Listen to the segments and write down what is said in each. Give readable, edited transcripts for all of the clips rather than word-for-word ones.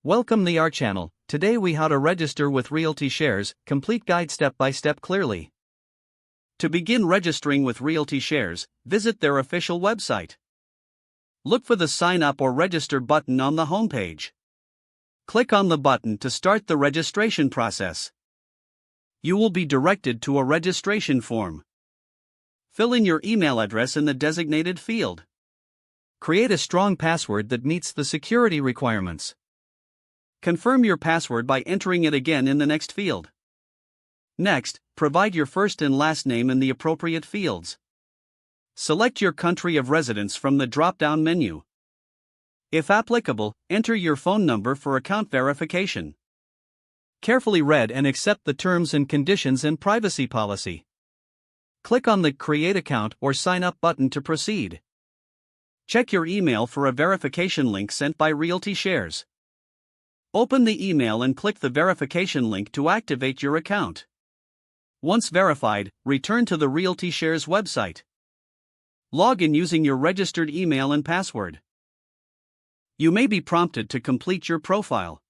Welcome to our channel. Today we how to register with RealtyShares, complete guide step by step clearly. To begin registering with RealtyShares, visit their official website. Look for the sign up or register button on the homepage. Click on the button to start the registration process. You will be directed to a registration form. Fill in your email address in the designated field. Create a strong password that meets the security requirements. Confirm your password by entering it again in the next field. Next, provide your first and last name in the appropriate fields. Select your country of residence from the drop-down menu. If applicable, enter your phone number for account verification. Carefully read and accept the terms and conditions and privacy policy. Click on the Create Account or Sign Up button to proceed. Check your email for a verification link sent by RealtyShares. Open the email and click the verification link to activate your account. Once verified, return to the RealtyShares website. Log in using your registered email and password. You may be prompted to complete your profile.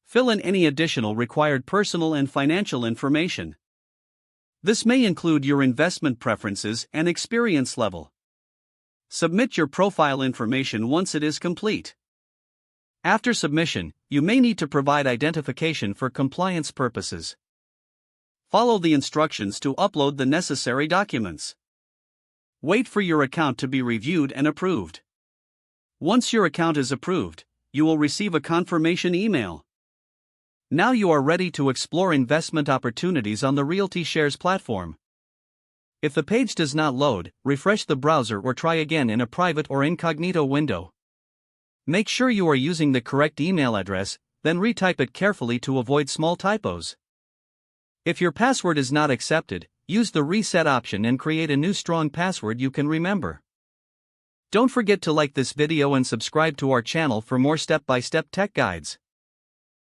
Fill in any additional required personal and financial information. This may include your investment preferences and experience level. Submit your profile information once it is complete. After submission, you may need to provide identification for compliance purposes. Follow the instructions to upload the necessary documents. Wait for your account to be reviewed and approved. Once your account is approved, you will receive a confirmation email. Now you are ready to explore investment opportunities on the RealtyShares platform. If the page does not load, refresh the browser or try again in a private or incognito window. Make sure you are using the correct email address, then retype it carefully to avoid small typos. If your password is not accepted, use the reset option and create a new strong password you can remember. Don't forget to like this video and subscribe to our channel for more step-by-step tech guides.